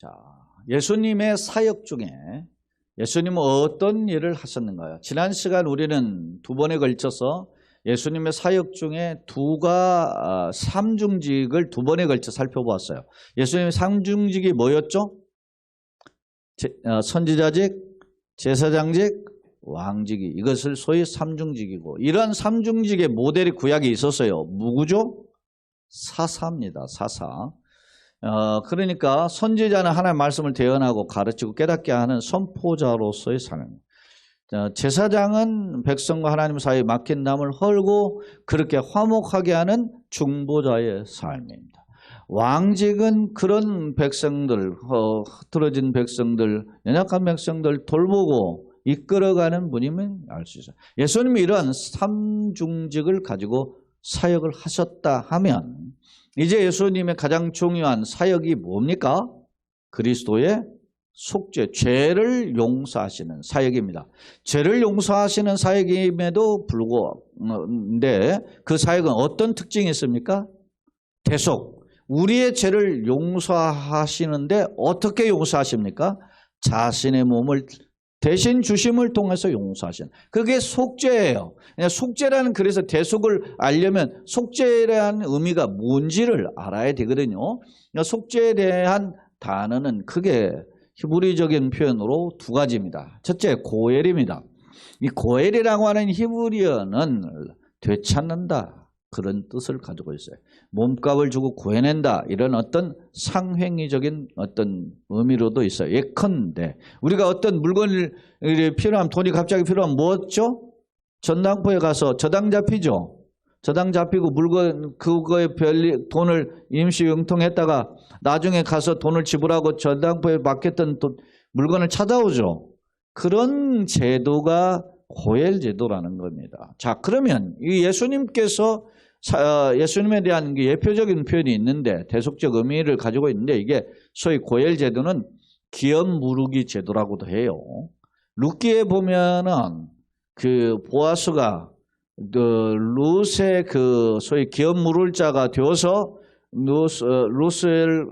자, 예수님의 사역 중에 예수님은 어떤 일을 하셨는가요? 지난 시간 우리는 두 번에 걸쳐서 예수님의 사역 중에 삼중직을 두 번에 걸쳐 살펴보았어요. 예수님의 삼중직이 뭐였죠? 선지자직, 제사장직, 왕직이, 이것을 소위 삼중직이고, 이러한 삼중직의 모델이 구약에 있었어요. 누구죠? 사사입니다. 사사. 그러니까 선지자는 하나님의 말씀을 대언하고 가르치고 깨닫게 하는 선포자로서의 삶. 제사장은 백성과 하나님 사이에 막힌 담을 헐고 그렇게 화목하게 하는 중보자의 삶입니다. 왕직은 그런 백성들, 흐트러진 백성들, 연약한 백성들 돌보고 이끌어가는 분임을 알 수 있어요. 예수님이 이러한 삼중직을 가지고 사역을 하셨다 하면 이제 예수님의 가장 중요한 사역이 뭡니까? 그리스도의 속죄, 죄를 용서하시는 사역입니다. 죄를 용서하시는 사역임에도 불구하고 그 사역은 어떤 특징이 있습니까? 대속. 우리의 죄를 용서하시는데 어떻게 용서하십니까? 자신의 몸을 대신 주심을 통해서 용서하시는. 그게 속죄예요. 속죄라는, 그래서 대속을 알려면 속죄라는 의미가 뭔지를 알아야 되거든요. 속죄에 대한 단어는 크게 히브리적인 표현으로 두 가지입니다. 첫째, 고엘입니다. 이 고엘이라고 하는 히브리어는 되찾는다, 그런 뜻을 가지고 있어요. 몸값을 주고 구해낸다, 이런 어떤 상행위적인 어떤 의미로도 있어요. 예컨대 우리가 어떤 물건을 필요하면, 돈이 갑자기 필요하면 뭐죠? 전당포에 가서 저당 잡히죠. 저당 잡히고 물건, 그거에 돈을 임시 융통했다가 나중에 가서 돈을 지불하고 전당포에 맡겼던 물건을 찾아오죠. 그런 제도가 고엘 제도라는 겁니다. 자, 그러면 이 예수님께서 예수님에 대한 예표적인 표현이 있는데, 대속적 의미를 가지고 있는데, 이게 소위 고엘 제도는 기업 무르기 제도라고도 해요. 룻기에 보면은 그 보아스가 룻의 그 소위 기업 무를 자가 되어서 룻을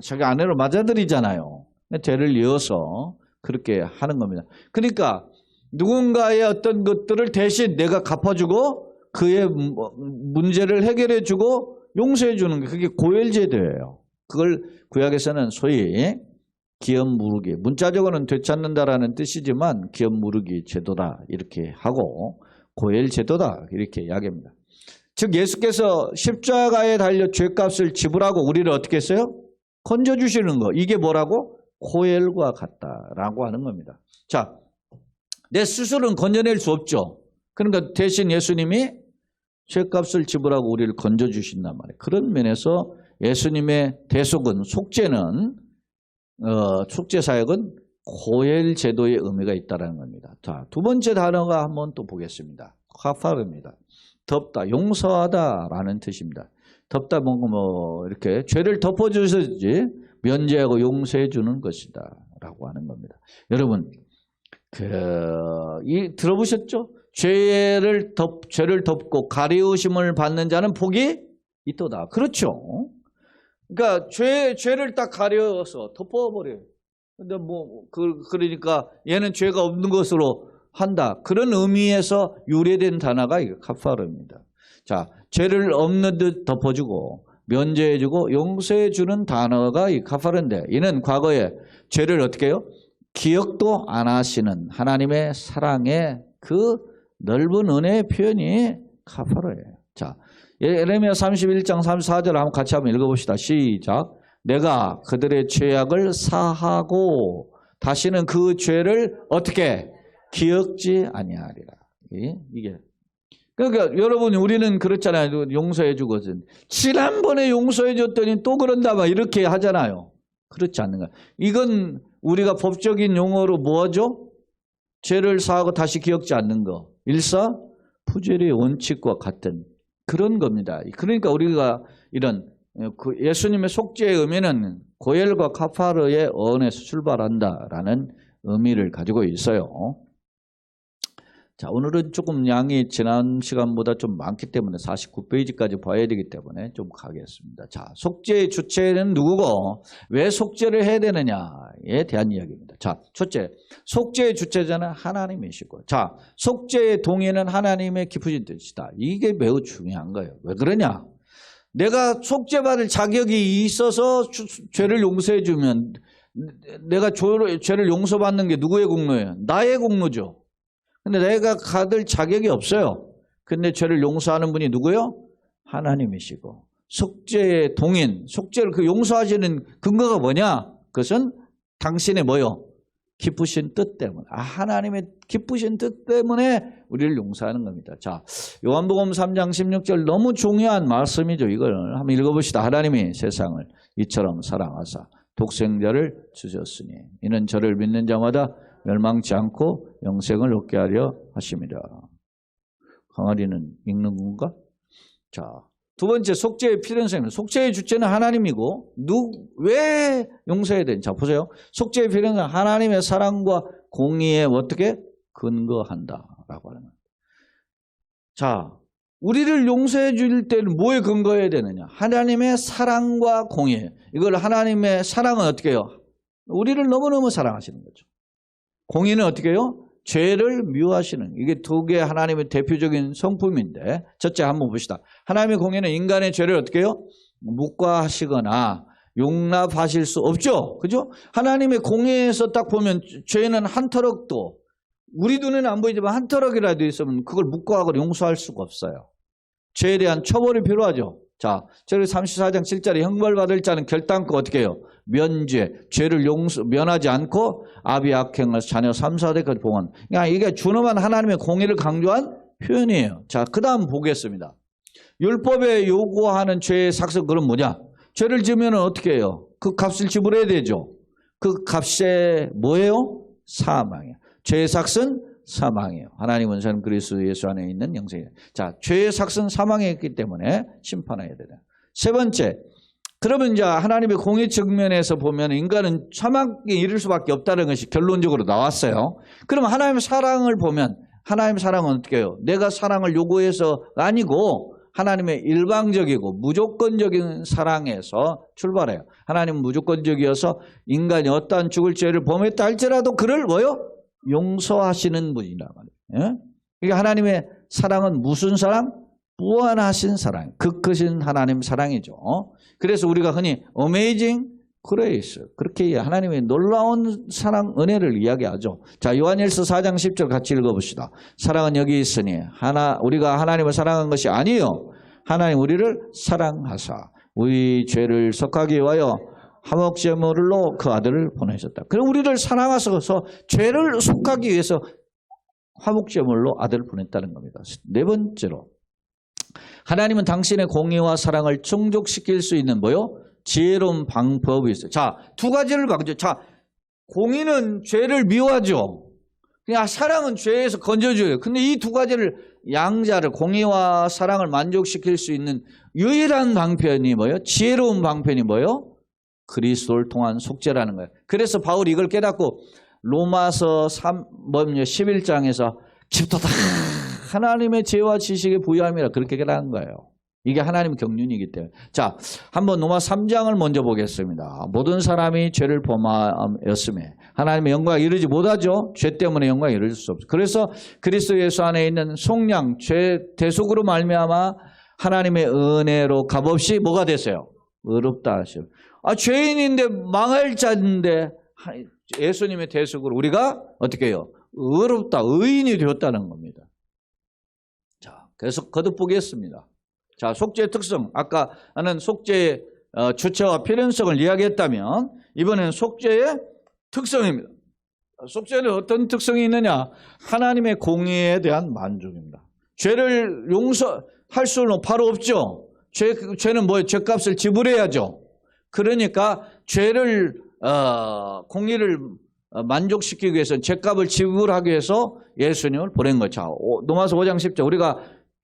자기 아내로 맞아들이잖아요. 죄를 이어서 그렇게 하는 겁니다. 그러니까 누군가의 어떤 것들을 대신 내가 갚아주고 그의 문제를 해결해주고 용서해주는 게, 그게 고엘제도예요. 그걸 구약에서는 소위 기업 무르기, 문자적으로는 되찾는다라는 뜻이지만 기업 무르기 제도다 이렇게 하고 고엘제도다 이렇게 이야기합니다. 즉 예수께서 십자가에 달려 죄값을 지불하고 우리를 어떻게 했어요? 건져주시는 거. 이게 뭐라고? 고엘과 같다라고 하는 겁니다. 자, 내 스스로는 건져낼 수 없죠. 그러니까 대신 예수님이 죄값을 지불하고 우리를 건져주신단 말이에요. 그런 면에서 예수님의 대속은, 속죄는, 속죄사역은 고엘 제도의 의미가 있다는 겁니다. 자, 두 번째 단어가 한번 또 보겠습니다. 카파르입니다. 덮다, 용서하다라는 뜻입니다. 덮다, 이렇게 죄를 덮어주셔야지 면제하고 용서해 주는 것이다 라고 하는 겁니다. 여러분, 들어보셨죠? 죄를 덮고 가리우심을 받는 자는 복이 있도다. 그렇죠? 그러니까 죄를 딱 가려서 덮어버려요. 근데 그러니까 얘는 죄가 없는 것으로 한다. 그런 의미에서 유래된 단어가 카파르입니다. 자, 죄를 없는 듯 덮어주고 면제해주고 용서해주는 단어가 이 카파르인데, 이는 과거에 죄를 어떻게 해요? 기억도 안 하시는 하나님의 사랑의 그 넓은 은혜의 표현이 카파르예요. 자, 예레미야 31장 34절 한번 같이 한번 읽어봅시다. 시작. 내가 그들의 죄악을 사하고 다시는 그 죄를 어떻게 기억지 아니하리라. 이게 그러니까 여러분, 우리는 그렇잖아요. 용서해 주거든. 지난번에 용서해 줬더니 또 그런다 막 이렇게 하잖아요. 그렇지 않는가? 이건 우리가 법적인 용어로 뭐죠? 죄를 사하고 다시 기억지 않는 거. 일사부재의 원칙과 같은 그런 겁니다. 그러니까 우리가 이런 예수님의 속죄의 의미는 고엘과 카파르의 언에서 출발한다라는 의미를 가지고 있어요. 자, 오늘은 조금 양이 지난 시간보다 좀 많기 때문에 49페이지까지 봐야 되기 때문에 좀 가겠습니다. 자, 속죄의 주체는 누구고 왜 속죄를 해야 되느냐에 대한 이야기입니다. 자, 첫째, 속죄의 주체자는 하나님이시고, 자, 속죄의 동의는 하나님의 깊으신 뜻이다. 이게 매우 중요한 거예요. 왜 그러냐? 내가 속죄받을 자격이 있어서 죄를 용서해 주면 내가 죄를 용서받는 게 누구의 공로예요? 나의 공로죠. 근데 내가 받을 자격이 없어요. 근데 죄를 용서하는 분이 누구요? 하나님이시고, 속죄의 동인, 속죄를 그 용서하시는 근거가 뭐냐? 그것은 당신의 뭐요? 기쁘신 뜻 때문에, 하나님의 기쁘신 뜻 때문에 우리를 용서하는 겁니다. 자, 요한복음 3장 16절 너무 중요한 말씀이죠. 이걸 한번 읽어봅시다. 하나님이 세상을 이처럼 사랑하사 독생자를 주셨으니 이는 저를 믿는 자마다 멸망치 않고 영생을 얻게 하려 하심이라. 강아리는 읽는 건가? 자, 두 번째, 속죄의 필연성입니다. 속죄의 주체는 하나님이고 왜 용서해야 되는지. 자, 보세요. 속죄의 필연성은 하나님의 사랑과 공의에 어떻게 근거한다라고 하는 거예요. 자, 우리를 용서해 줄 때는 뭐에 근거해야 되느냐? 하나님의 사랑과 공의. 이걸 하나님의 사랑은 어떻게 해요? 우리를 너무너무 사랑하시는 거죠. 공의는 어떻게 해요? 죄를 미워하시는, 이게 두 개의 하나님의 대표적인 성품인데, 첫째 한번 봅시다. 하나님의 공의는 인간의 죄를 어떻게 해요? 묵과하시거나 용납하실 수 없죠. 그죠? 하나님의 공의에서 딱 보면 죄는 한 터럭도, 우리 눈에는 안 보이지만 한 터럭이라도 있으면 그걸 묵과하거나 용서할 수가 없어요. 죄에 대한 처벌이 필요하죠. 자, 저희 34장 7절에 형벌받을 자는 결단코 어떻게 해요? 면죄, 죄를 면하지 않고 아비 악행을 자녀 3, 4대까지 봉헌. 그러니까 이게 준엄한 하나님의 공의를 강조한 표현이에요. 자, 그 다음 보겠습니다. 율법에 요구하는 죄의 삭스, 그건 뭐냐? 죄를 지으면 어떻게 해요? 그 값을 지불해야 되죠. 그 값에 뭐예요? 사망이에요. 죄의 삭스는 사망이에요. 하나님은 전 그리스도 예수 안에 있는 영생이에요. 자, 죄의 삭스는 사망이었기 때문에 심판해야 되다. 세 번째, 그러면 이제 하나님의 공의 측면에서 보면 인간은 사망에 이를 수밖에 없다는 것이 결론적으로 나왔어요. 그러면 하나님의 사랑을 보면, 하나님의 사랑은 어떻게 해요? 내가 사랑을 요구해서 아니고 하나님의 일방적이고 무조건적인 사랑에서 출발해요. 하나님은 무조건적이어서 인간이 어떠한 죽을 죄를 범했다 할지라도 그를 뭐요? 용서하시는 분이란 말이에요. 그러니까 하나님의 사랑은 무슨 사랑? 무한하신 사랑, 극크신 하나님 사랑이죠. 그래서 우리가 흔히 Amazing Grace, 그렇게 하나님의 놀라운 사랑, 은혜를 이야기하죠. 자, 요한일서 4장 10절 같이 읽어봅시다. 사랑은 여기 있으니 우리가 하나님을 사랑한 것이 아니요 하나님 우리를 사랑하사 우리 죄를 속하기 위하여 화목제물로 그 아들을 보내셨다. 그럼 우리를 사랑하셔서 죄를 속하기 위해서 화목제물로 아들을 보냈다는 겁니다. 네 번째로, 하나님은 당신의 공의와 사랑을 충족시킬 수 있는 뭐요? 지혜로운 방법이 있어요. 자, 두 가지를 봐죠. 자, 공의는 죄를 미워하죠. 그냥 사랑은 죄에서 건져줘요. 근데 이 두 가지를, 양자를, 공의와 사랑을 만족시킬 수 있는 유일한 방편이 뭐예요? 지혜로운 방편이 뭐예요? 그리스도를 통한 속죄라는 거예요. 그래서 바울이 이걸 깨닫고 로마서 11장에서 집도 다 하나님의 지혜와 지식의 부유함이라 그렇게 깨닫는 거예요. 이게 하나님의 경륜이기 때문에. 자, 한번 로마 3장을 먼저 보겠습니다. 모든 사람이 죄를 범하였음에 하나님의 영광에 이르지 못하죠. 죄 때문에 영광에 이를 수 없어요. 그래서 그리스도 예수 안에 있는 속량, 죄 대속으로 말미암아 하나님의 은혜로 값없이 뭐가 됐어요? 의롭다 하시오. 죄인인데 망할 자인데 예수님의 대속으로 우리가 어떻게 해요? 의롭다, 의인이 되었다는 겁니다. 자, 계속 거듭보겠습니다. 자, 속죄의 특성. 아까 하는 속죄의 주체와 필연성을 이야기했다면 이번에는 속죄의 특성입니다. 속죄는 어떤 특성이 있느냐? 하나님의 공의에 대한 만족입니다. 죄를 용서할 수는 바로 없죠. 죄는 뭐예요? 죄값을 지불해야죠. 그러니까 죄를 공의를 만족시키기 위해서 죄값을 지불하기 위해서 예수님을 보낸 거죠. 로마서 5장 10절 우리가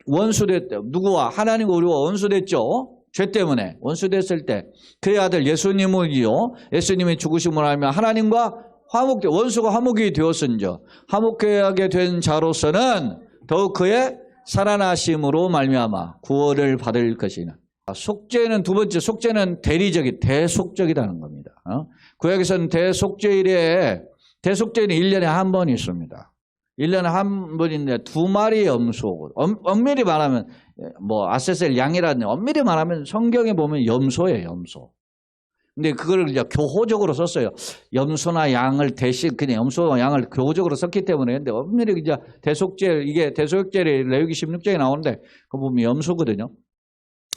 원수됐대. 누구와? 하나님과 우리와 원수됐죠. 죄 때문에 원수됐을 때 그의 아들 예수님을요. 예수님이 죽으심으로 하면 하나님과 원수가 화목이 되었은저 화목하게 된 자로서는 더욱 그의 살아나심으로 말미암아 구원을 받을 것이나. 속죄는 두 번째, 속죄는 대속적이라는 겁니다. 구약에서는 대속죄일은 1년에 한 번 있습니다. 1년에 한 번인데 두 마리 염소. 엄밀히 말하면 뭐 아세셀 양이라는 엄밀히 말하면 성경에 보면 염소예요, 염소. 근데 그걸 이제 교호적으로 썼어요. 염소나 양을 대신 그냥 염소와 양을 교호적으로 썼기 때문에. 근데 엄밀히 이제 이게 대속죄를 레위기 16장에 나오는데 그거 보면 염소거든요.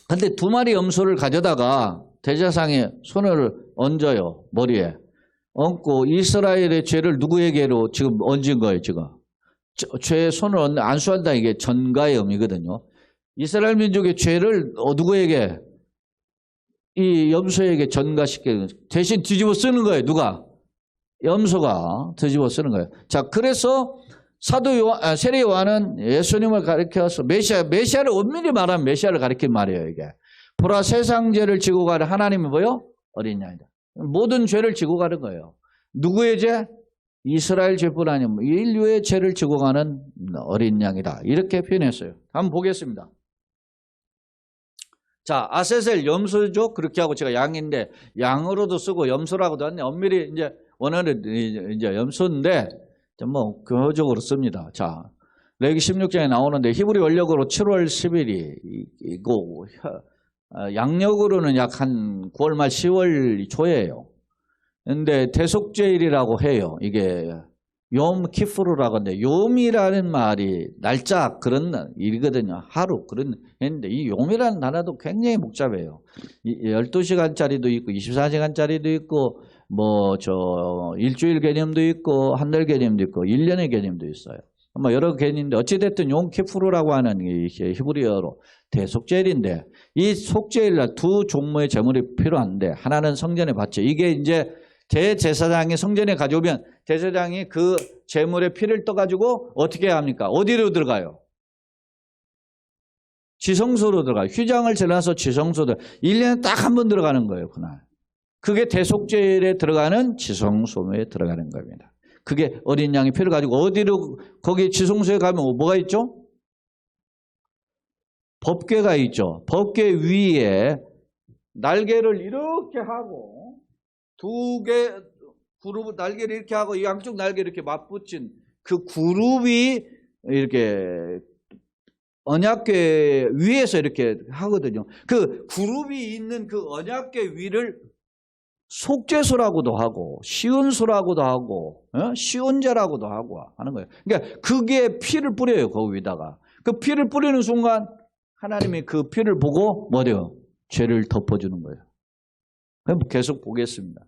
근데 두 마리 염소를 가져다가 대제사장에 손을 얹어요. 머리에 얹고 이스라엘의 죄를 누구에게로 지금 얹은 거예요. 지금 죄의 손을 안수한다. 이게 전가의 의미거든요. 이스라엘 민족의 죄를 누구에게? 이 염소에게 전가시키는, 대신 뒤집어 쓰는 거예요. 누가? 염소가 뒤집어 쓰는 거예요. 자, 그래서 세례 요한은 예수님을 가리켜서 메시아를 엄밀히 말하면 메시아를 가리킨 말이에요. 이게 보라, 세상 죄를 지고 가는 하나님이 뭐요? 어린 양이다. 모든 죄를 지고 가는 거예요. 누구의 죄? 이스라엘 죄뿐 아니고 인류의 죄를 지고 가는 어린 양이다. 이렇게 표현했어요. 한번 보겠습니다. 자, 아세셀 염소죠. 그렇게 하고 제가 양인데 양으로도 쓰고 염소라고도 하네. 엄밀히 이제 원어는 이제 염소인데 뭐 교호적으로 씁니다. 자, 레위기 16장에 나오는데 히브리 원력으로 7월 10일이고 양력으로는 약 한 9월 말 10월 초예요. 근데 대속죄일이라고 해요. 이게 욤 키프루라고 하는데 욤이라는 말이 날짜 그런 일이거든요. 하루 그런 했는데 이 욤이라는 단어도 굉장히 복잡해요. 12시간짜리도 있고 24시간짜리도 있고 뭐 일주일 개념도 있고 한 달 개념도 있고 1년의 개념도 있어요. 뭐 여러 개념인데 어찌됐든 욤 키프루라고 하는 이 히브리어로 대속죄일인데 이 속죄일날 두 종류의 제물이 필요한데 하나는 성전에 바쳐. 이게 이제 대제사장이 성전에 가져오면 제사장이 그 제물의 피를 떠가지고 어떻게 합니까? 어디로 들어가요? 지성소로 들어가요. 휘장을 지나서 지성소로 1년에 딱 한 번 들어가는 거예요. 그날. 그게 대속죄일에 들어가는 지성소에 들어가는 겁니다. 그게 어린 양의 피를 가지고 어디로 거기 지성소에 가면 뭐가 있죠? 법궤가 있죠. 법궤 위에 날개를 이렇게 하고 두 개 그룹 날개를 이렇게 하고 이 양쪽 날개를 이렇게 맞붙인 그 그룹이 이렇게 언약궤 위에서 이렇게 하거든요. 그 그룹이 있는 그 언약궤 위를 속죄소라고도 하고 시은소라고도 하고 시은제라고도 하고 하는 거예요. 그러니까 그게 피를 뿌려요. 그 위다가. 그 피를 뿌리는 순간 하나님이 그 피를 보고 뭐래요? 죄를 덮어주는 거예요. 그럼 계속 보겠습니다.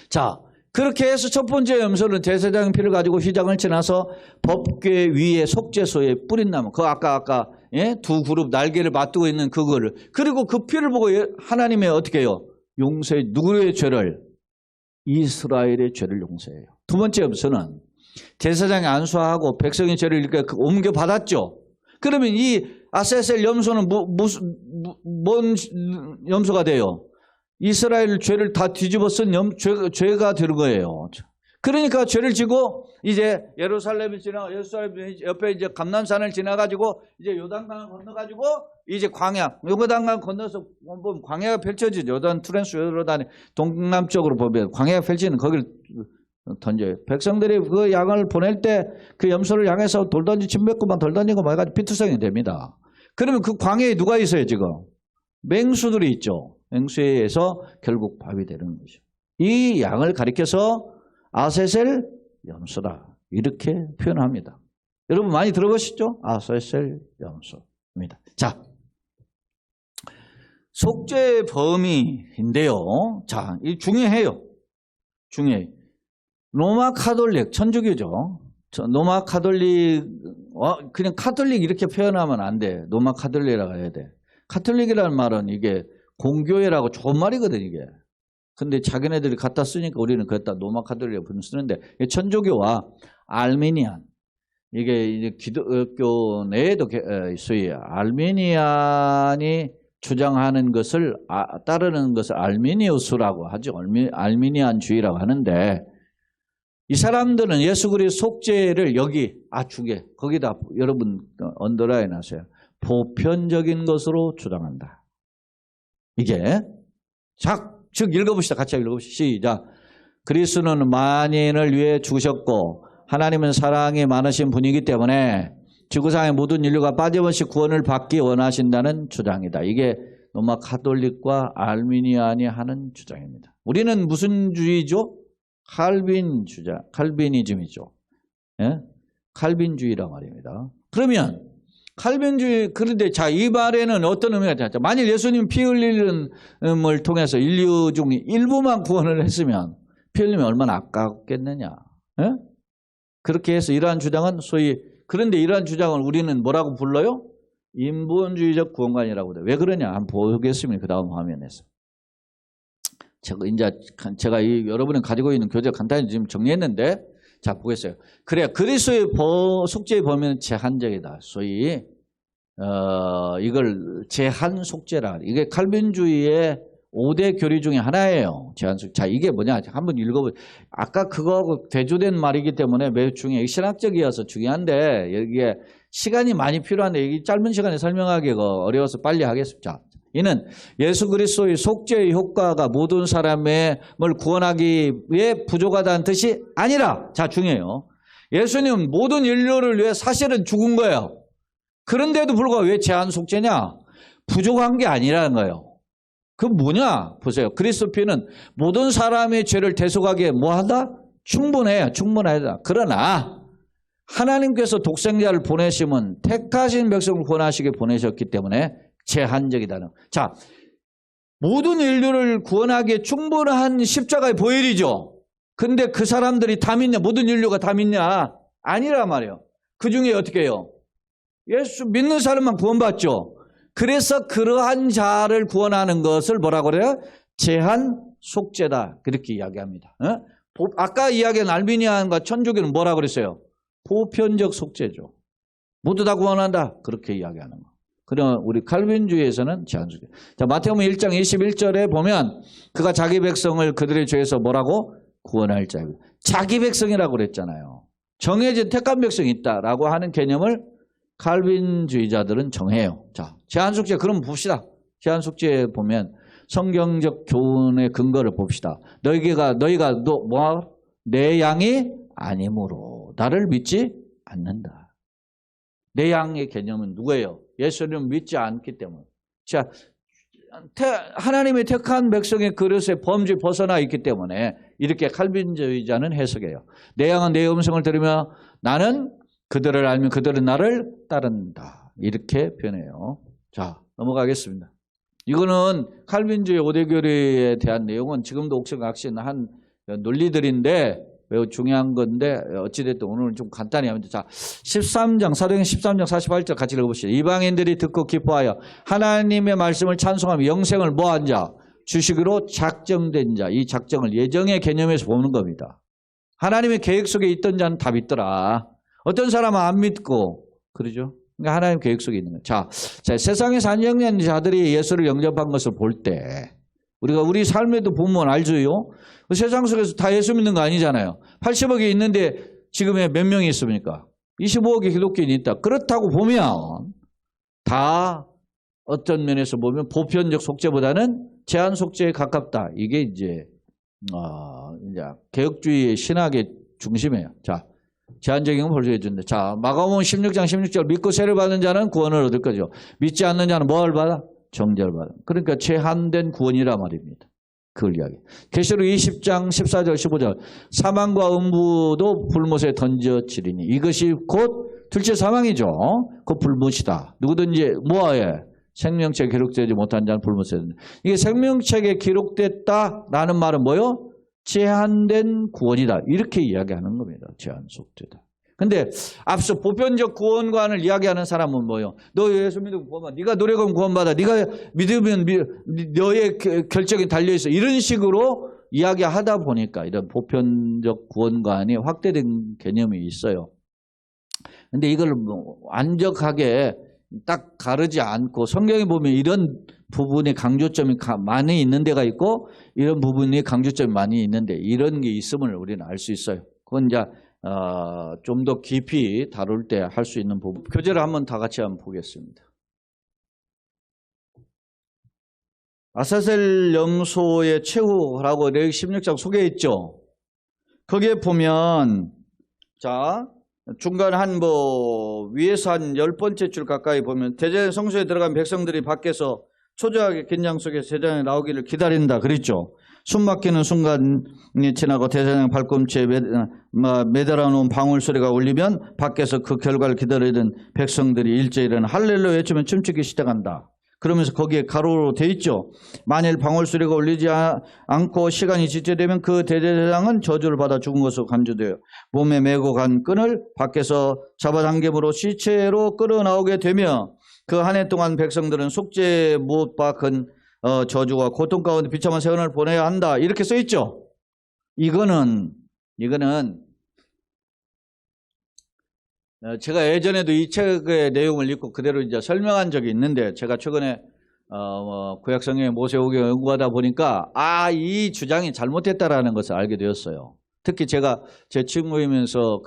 자, 그렇게 해서 첫 번째 염소는 제사장 피를 가지고 휘장을 지나서 법궤 위에 속죄소에 뿌린다면 그 아까 두 그룹 날개를 맞두고 있는 그거를 그리고 그 피를 보고 하나님의 어떻게 해요? 용서해. 누구의 죄를? 이스라엘의 죄를 용서해요. 두 번째 염소는 제사장이 안수하고 백성의 죄를 이렇게 옮겨받았죠. 그러면 이 아세셀 염소는 뭔 염소가 돼요? 이스라엘 죄를 다 뒤집어 쓴 죄가 되는 거예요. 그러니까 죄를 지고 이제 예루살렘을 예루살렘 옆에 이제 감난산을 지나가지고 이제 요단강을 건너가지고 이제 요단강 건너서 보면 광야가 펼쳐지죠. 요단 트랜스 요르단의 동남쪽으로 보면 광야가 펼치는 거기를 던져요. 백성들이 그 양을 보낼 때 그 염소를 향해서 돌 던지 침 뱉고만 돌 던지고 뭐 해가지고 피투성이 됩니다. 그러면 그 광야에 누가 있어요 지금? 맹수들이 있죠. 맹수에 의해서 결국 밥이 되는 거죠. 이 양을 가리켜서 아세셀 염소다 이렇게 표현합니다. 여러분 많이 들어보셨죠? 아세셀 염소입니다. 자, 속죄의 범위인데요. 자, 이 중요해요. 중요해요. 로마 카톨릭 천주교죠. 로마 카톨릭 그냥 카톨릭 이렇게 표현하면 안 돼. 로마 카톨릭이라고 해야 돼. 카톨릭이라는 말은 이게 공교회라고 좋은 말이거든 이게. 근데 자기네들이 갖다 쓰니까 우리는 그랬다 로마 카톨릭을 쓰는데 천주교와 알메니안 이게 이제 기독교 내에도 소위 알메니안이 주장하는 것을 따르는 것을 알메니우스라고 하죠. 알메니안주의라고 하는데 이 사람들은 예수 그리스도 속죄를 여기 주게 거기다 여러분 언더라인 하세요. 보편적인 것으로 주장한다. 이게 즉 읽어봅시다. 같이 읽어봅시다. 시작. 그리스도는 만인을 위해 죽으셨고 하나님은 사랑이 많으신 분이기 때문에 지구상의 모든 인류가 빠짐없이 구원을 받기 원하신다는 주장이다. 이게 로마 가톨릭과 알미니안이 하는 주장입니다. 우리는 무슨 주의죠? 칼빈이즘이죠. 예? 칼빈주의란 말입니다. 그러면 칼빈주의 그런데 이 말에는 어떤 의미가 있죠? 만일 예수님 피 흘림을 통해서 인류 중 일부만 구원을 했으면 피 흘림이 얼마나 아깝겠느냐? 예? 그렇게 해서 이러한 주장은 그런데 이러한 주장을 우리는 뭐라고 불러요? 인본주의적 구원관이라고 그래요. 왜 그러냐? 한번 보겠습니다. 그 다음 화면에서. 제가 여러분이 가지고 있는 교재 간단히 지금 정리했는데, 자, 보겠어요. 그래야 그리스도의 속죄에 보면 제한적이다. 소위, 이걸 제한 속죄라. 이게 칼빈주의의 5대 교리 중에 하나예요. 제한속. 자, 이게 뭐냐? 한번 읽어보세요. 아까 그거하고 대조된 말이기 때문에 매우 중요해요. 신학적이어서 중요한데, 여기에 시간이 많이 필요한데, 이 짧은 시간에 설명하기가 어려워서 빨리 하겠습니다. 이는 예수 그리스도의 속죄의 효과가 모든 사람을 구원하기 위해 부족하다는 뜻이 아니라, 자, 중요해요. 예수님은 모든 인류를 위해 사실은 죽은 거예요. 그런데도 불구하고 왜 제한 속죄냐? 부족한 게 아니라는 거예요. 그 뭐냐? 보세요. 그리스도 피는 모든 사람의 죄를 대속하기에 뭐하다? 충분해요. 충분하다. 그러나 하나님께서 독생자를 보내시면 택하신 백성을 구원하시게 보내셨기 때문에 제한적이다는. 자, 모든 인류를 구원하기에 충분한 십자가의 보혈이죠. 근데 그 사람들이 다 믿냐? 모든 인류가 다 믿냐? 아니란 말이에요. 그 중에 어떻게 해요? 예수 믿는 사람만 구원받죠. 그래서 그러한 자를 구원하는 것을 뭐라고 그래요? 제한 속죄다. 그렇게 이야기합니다. 아까 이야기한 알비니안과 천주교는 뭐라고 그랬어요? 보편적 속죄죠. 모두 다 구원한다. 그렇게 이야기하는 거. 그러면 우리 칼빈주의에서는 제한 속죄. 자, 마태복음 1장 21절에 보면 그가 자기 백성을 그들의 죄에서 뭐라고? 구원할 자예요. 자기 백성이라고 그랬잖아요. 정해진 택한 백성이 있다라고 하는 개념을 칼빈주의자들은 정해요. 자, 제한속죄 그럼 봅시다. 제한속죄에 보면 성경적 교훈의 근거를 봅시다. 너희가 내 양이 아니므로 나를 믿지 않는다. 내 양의 개념은 누구예요? 예수님을 믿지 않기 때문에. 자, 하나님의 택한 백성의 그릇에 범죄 벗어나 있기 때문에 이렇게 칼빈주의자는 해석해요. 내 양은 내 음성을 들으며 나는 그들을 알면 그들은 나를 따른다. 이렇게 표현해요. 자, 넘어가겠습니다. 이거는 칼빈주의 5대 교리에 대한 내용은 지금도 옥신각신한 논리들인데 매우 중요한 건데 어찌됐든 오늘은 좀 간단히 합니다. 자, 13장, 사도행전 13장 48절 같이 읽어보시죠. 이방인들이 듣고 기뻐하여 하나님의 말씀을 찬송하며 영생을 뭐한 자? 주식으로 작정된 자. 이 작정을 예정의 개념에서 보는 겁니다. 하나님의 계획 속에 있던 자는 다 믿더라. 어떤 사람은 안 믿고 그러죠. 그러니까 하나님 계획 속에 있는 거예요. 자, 세상에서 안정된 자들이 예수를 영접한 것을 볼 때 우리가 우리 삶에도 보면 알죠요. 세상 속에서 다 예수 믿는 거 아니잖아요. 80억이 있는데 지금에 몇 명이 있습니까? 25억의 기독교인이 있다. 그렇다고 보면 다 어떤 면에서 보면 보편적 속죄보다는 제한 속죄에 가깝다. 이게 이제 개혁주의의 신학의 중심이에요. 자, 제한적인 건 벌써 해준다. 자, 마가복음 16장 16절 믿고 세를 받는 자는 구원을 얻을 거죠. 믿지 않는 자는 뭘 받아? 정죄를 받아. 그러니까 제한된 구원이라 말입니다. 그걸 이야기. 계시록 20장 14절 15절 사망과 음부도 불못에 던져지리니 이것이 곧 둘째 사망이죠. 그 불못이다. 누구든지 뭐해? 생명책에 기록되지 못한 자는 불못에 던져. 이게 생명책에 기록됐다라는 말은 뭐요? 제한된 구원이다. 이렇게 이야기하는 겁니다. 제한 속죄다. 근데 앞서 보편적 구원관을 이야기하는 사람은 뭐예요? 너 예수 믿으면 구원받아. 네가 노력하면 구원받아. 네가 믿으면 너의 결정이 달려있어. 이런 식으로 이야기하다 보니까 이런 보편적 구원관이 확대된 개념이 있어요. 근데 이걸 완벽하게 딱 가르지 않고 성경에 보면 이런 부분에 강조점이 많이 있는 데가 있고 이런 부분이 강조점이 많이 있는데 이런 게 있음을 우리는 알 수 있어요. 그건 이제 좀 더 깊이 다룰 때 할 수 있는 부분. 교재를 한번 다 같이 한번 보겠습니다. 아사셀 염소의 최후라고 레위기 16장 소개해 있죠. 거기에 보면 자 중간 한 위에서 한 10번째 줄 가까이 보면 대제사장 성소에 들어간 백성들이 밖에서 초조하게 긴장 속에 제사장이 나오기를 기다린다 그랬죠. 숨막히는 순간이 지나고 대제사장 발꿈치에 매달아 놓은 방울 소리가 울리면 밖에서 그 결과를 기다리던 백성들이 일제히 일어나 할렐루야 외치면 춤추기 시작한다. 그러면서 거기에 가로로 돼 있죠. 만일 방울 소리가 울리지 않고 시간이 지체되면 그 대제사장은 저주를 받아 죽은 것으로 간주돼요. 몸에 메고 간 끈을 밖에서 잡아당김으로 시체로 끌어나오게 되며 그 한 해 동안 백성들은 속죄 못 박은 저주와 고통 가운데 비참한 세월을 보내야 한다. 이렇게 써 있죠. 이거는 제가 예전에도 이 책의 내용을 읽고 그대로 이제 설명한 적이 있는데 제가 최근에 구약성경의 모세오경을 연구하다 보니까 이 주장이 잘못됐다라는 것을 알게 되었어요. 특히 제가 제 친구이면서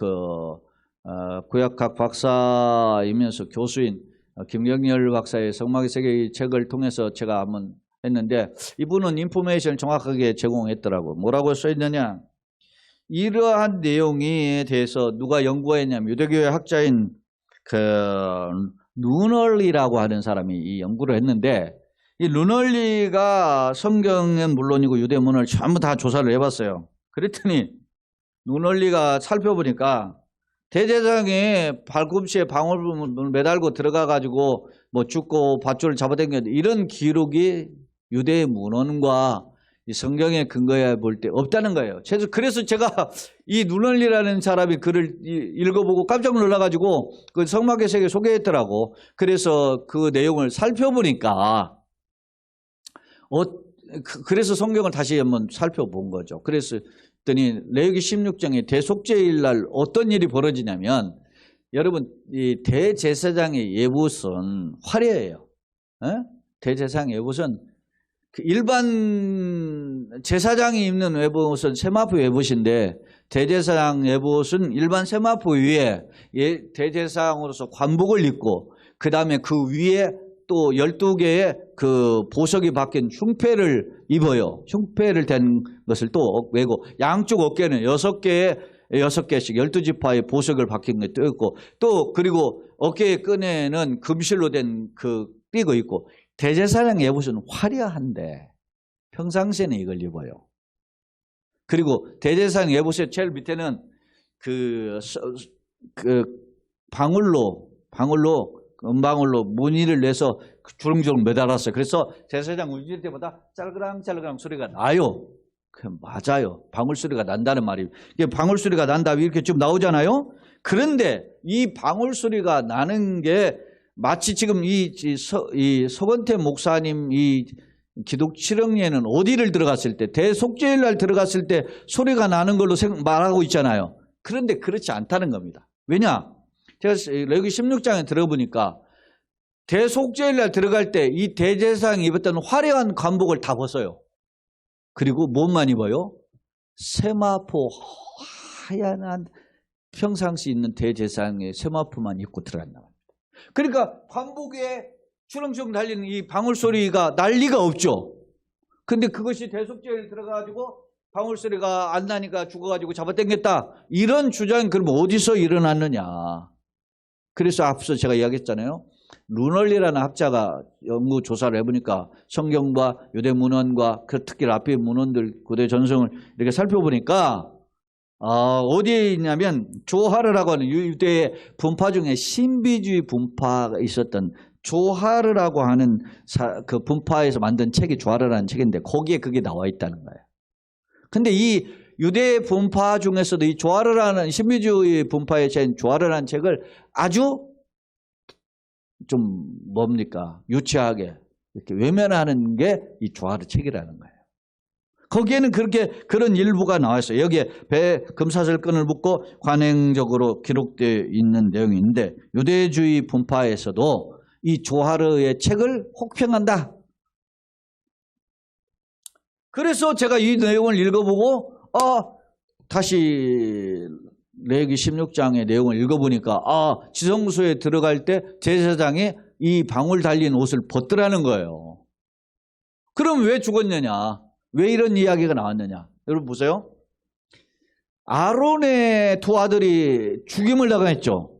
구약학 박사이면서 교수인 김경렬 박사의 성막의 세계 이 책을 통해서 제가 한번 했는데 이분은 인포메이션을 정확하게 제공했더라고요. 뭐라고 써있느냐. 이러한 내용에 대해서 누가 연구했냐면 유대교의 학자인 루널리라고 하는 사람이 이 연구를 했는데 이 루널리가 성경은 물론이고 유대문을 전부 다 조사를 해봤어요. 그랬더니 루널리가 살펴보니까 대제사장이 발꿈치에 방울을 매달고 들어가가지고 뭐 죽고 밧줄을 잡아당겼는데 이런 기록이 유대의 문헌과 이 성경의 근거에 볼 때 없다는 거예요. 그래서 제가 이 누널리라는 사람이 글을 읽어보고 깜짝 놀라가지고 그 성막의 세계 소개했더라고. 그래서 그 내용을 살펴보니까 그래서 성경을 다시 한번 살펴본 거죠. 그랬더니 레위기 16장에 대속죄일 날 어떤 일이 벌어지냐면 여러분 이 대제사장의 예봇은 화려해요. 대제사장 예봇은 일반 제사장이 입는 외봇은 세마포 외봇인데 대제사장 외봇은 일반 세마포 위에 대제사장으로서 관복을 입고 그 다음에 그 위에 또 12개의 그 보석이 박힌 흉패를 입어요. 흉패를 댄 것을 또 메고 양쪽 어깨는 6개씩 12지파의 보석을 박힌 게 뜯고 또 그리고 어깨의 끈에는 금실로 된 그 띠가 있고 대제사장 예봇은 화려한데 평상시에는 이걸 입어요. 그리고 대제사장 예봇의 제일 밑에는 그 방울로 은방울로 무늬를 내서 주렁주렁 매달았어요. 그래서 제사장 울릴 때보다 짤그랑짤그랑 소리가 나요. 맞아요. 방울 소리가 난다는 말이에요. 이게 방울 소리가 난다 이렇게 좀 나오잖아요. 그런데 이 방울 소리가 나는 게 마치 지금 이 서건태 목사님 이 기독 칠흥회는 어디를 들어갔을 때 대속죄일 날 들어갔을 때 소리가 나는 걸로 말하고 있잖아요. 그런데 그렇지 않다는 겁니다. 왜냐? 제가 레위기 16장에 들어보니까 대속죄일 날 들어갈 때 이 대제사장이 입었던 화려한 관복을 다 벗어요. 그리고 뭐만 입어요? 세마포 하얀 평상시 있는 대제사장의 세마포만 입고 들어간다. 그러니까 관복에 주렁주렁 달리는 이 방울 소리가 날 리가 없죠. 근데 그것이 대속죄에 들어가가지고 방울 소리가 안 나니까 죽어가지고 잡아당겼다. 이런 주장이 그럼 어디서 일어났느냐. 그래서 앞서 제가 이야기했잖아요. 루널리라는 학자가 연구 조사를 해보니까 성경과 유대 문헌과 특히 라피의 문헌들 고대 전성을 이렇게 살펴보니까 어디에 있냐면 조하르라고 하는 유대의 분파 중에 신비주의 분파가 있었던 조하르라고 하는 그 분파에서 만든 책이 조하르라는 책인데 거기에 그게 나와 있다는 거예요. 근데 이 유대 분파 중에서도 이 조하르라는 신비주의 분파의 책 조하르라는 책을 아주 좀 유치하게 이렇게 외면하는 게 이 조하르 책이라는 거예요. 거기에는 그런 일부가 나와 있어요. 여기에 배에 금사슬 끈을 묶고 관행적으로 기록되어 있는 내용이 있는데 유대주의 분파에서도 이 조하르의 책을 혹평한다. 그래서 제가 이 내용을 읽어보고 다시 레위기 16장의 내용을 읽어보니까 지성소에 들어갈 때 제사장이 이 방울 달린 옷을 벗더라는 거예요. 그럼 왜 죽었느냐? 왜 이런 이야기가 나왔느냐? 여러분 보세요. 아론의 두 아들이 죽임을 당했죠.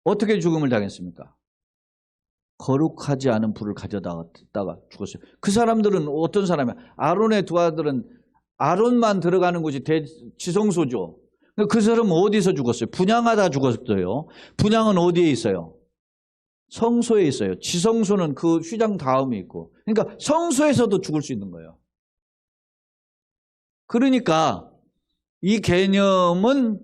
어떻게 죽임을 당했습니까? 거룩하지 않은 불을 가져다가 죽었어요. 그 사람들은 어떤 사람이야? 아론의 두 아들은 아론만 들어가는 곳이 지성소죠. 그 사람은 어디서 죽었어요? 분향하다 죽었어요. 분향은 어디에 있어요? 성소에 있어요. 지성소는 그 휘장 다음에 있고. 그러니까 성소에서도 죽을 수 있는 거예요. 그러니까 이 개념은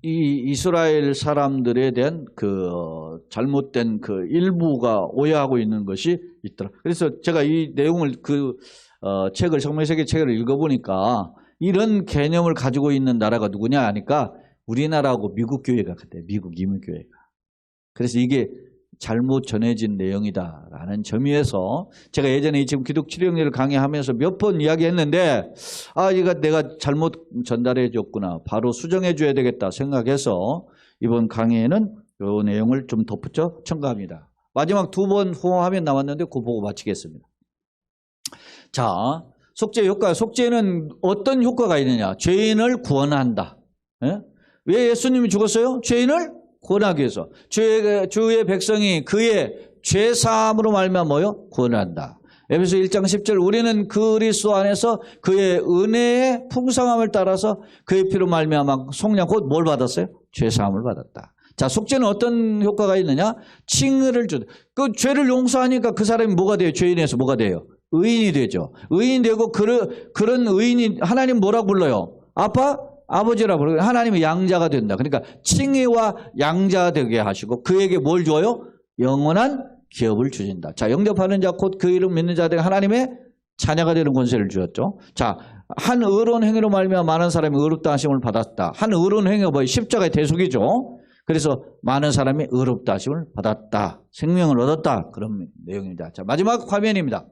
이 이스라엘 사람들에 대한 그 잘못된 그 일부가 오해하고 있는 것이 있더라. 그래서 제가 이 내용을 책을 성경세계 책을 읽어보니까 이런 개념을 가지고 있는 나라가 누구냐 하니까 우리나라하고 미국 교회가 같아요. 미국 이민교회가. 그래서 이게 잘못 전해진 내용이다라는 점에서 제가 예전에 지금 기독 치료영리를 강의하면서 몇 번 이야기했는데 이거 내가 잘못 전달해 줬구나. 바로 수정해 줘야 되겠다 생각해서 이번 강의에는 이 내용을 좀 덧붙여 첨가합니다. 마지막 두 번 호응하면 남았는데 그거 보고 마치겠습니다. 자, 속죄 효과. 속죄는 어떤 효과가 있느냐? 죄인을 구원한다. 예? 왜 예수님이 죽었어요? 죄인을 구원하기 위해서. 주의 백성이 그의 죄사함으로 말미암아 뭐요? 구원한다. 에베소 1장 10절 우리는 그리스도 안에서 그의 은혜의 풍성함을 따라서 그의 피로 말미암아 속량 곧 뭘 받았어요? 죄사함을 받았다. 자, 속죄는 어떤 효과가 있느냐? 칭의를 주다. 그 죄를 용서하니까 그 사람이 뭐가 돼요? 죄인에서 뭐가 돼요? 의인이 되죠. 의인이 되고 그런 의인이 하나님 뭐라고 불러요? 아버지라고 부르고 하나님의 양자가 된다. 그러니까 칭의와 양자 되게 하시고 그에게 뭘 줘요? 영원한 기업을 주신다. 자, 영접하는 자 곧 그 이름 믿는 자들에게 하나님의 자녀가 되는 권세를 주었죠. 자, 한 의로운 행위로 말미암아 많은 사람이 의롭다 하심을 받았다. 한 의로운 행위가 뭐예요? 십자가의 대속이죠. 그래서 많은 사람이 의롭다 하심을 받았다. 생명을 얻었다. 그런 내용입니다. 자, 마지막 화면입니다.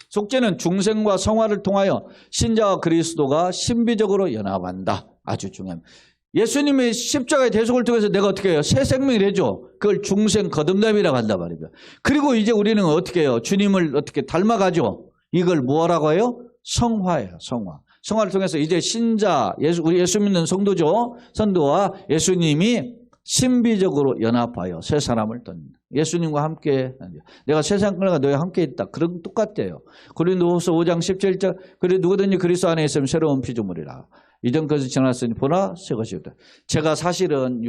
속죄는 중생과 성화를 통하여 신자와 그리스도가 신비적으로 연합한다. 아주 중요합니다. 예수님의 십자가의 대속을 통해서 내가 어떻게 해요? 새 생명을 해줘. 그걸 중생 거듭남이라고 한단 말이죠. 그리고 이제 우리는 어떻게 해요? 주님을 어떻게 닮아가죠? 이걸 뭐라고 해요? 성화예요. 성화. 성화를 통해서 이제 신자, 우리 예수 믿는 성도죠. 선도와 예수님이 신비적으로 연합하여 새 사람을 떴다. 예수님과 함께 내가 세상 끝나가 너희와 함께 있다. 그런 똑같대요. 고린도후서 5장 17절 그래 누구든지 그리스도 안에 있으면 새로운 피조물이라. 이전 것이 지났으니 보나 새 것이 없다. 제가 사실은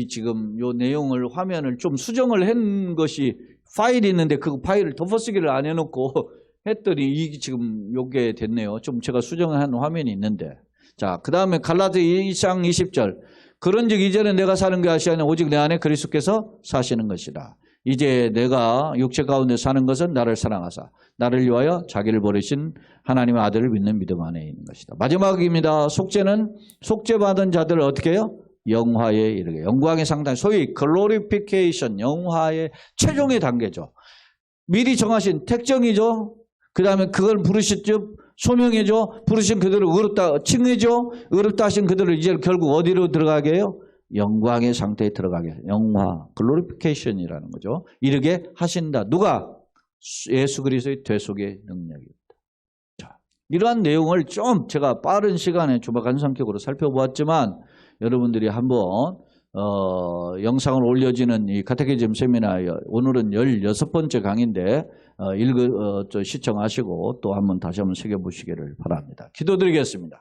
지금 요 내용을 화면을 좀 수정을 한 것이 파일이 있는데 그 파일을 덮어쓰기를 안 해놓고 했더니 이게 지금 요게 됐네요. 좀 제가 수정한 화면이 있는데. 자, 그 다음에 갈라디아 2장 20절 그런즉 이제는 내가 사는 게 아시아냐 오직 내 안에 그리스도께서 사시는 것이라. 이제 내가 육체 가운데 사는 것은 나를 사랑하사 나를 위하여 자기를 버리신 하나님의 아들을 믿는 믿음 안에 있는 것이다. 마지막입니다. 속죄는 속죄받은 자들을 어떻게 해요? 영화에 이르게 영광의 상단 소위 글로리피케이션 영화의 최종의 단계죠. 미리 정하신 택정이죠. 그 다음에 그걸 부르셨죠. 소명해줘. 부르신 그들을 의롭다 칭해줘. 의롭다 하신 그들을 이제 결국 어디로 들어가게 해요? 영광의 상태에 들어가게 해요. 영화, 글로리피케이션이라는 거죠. 이르게 하신다. 누가? 예수 그리스도의 되속의 능력입니다. 자, 이러한 내용을 좀 제가 빠른 시간에 조막간성격으로 살펴보았지만 여러분들이 한번 영상을 올려지는 이 카테키즘 세미나 오늘은 16번째 강의인데 시청하시고 또 한번 다시 한번 새겨보시기를 바랍니다. 기도드리겠습니다.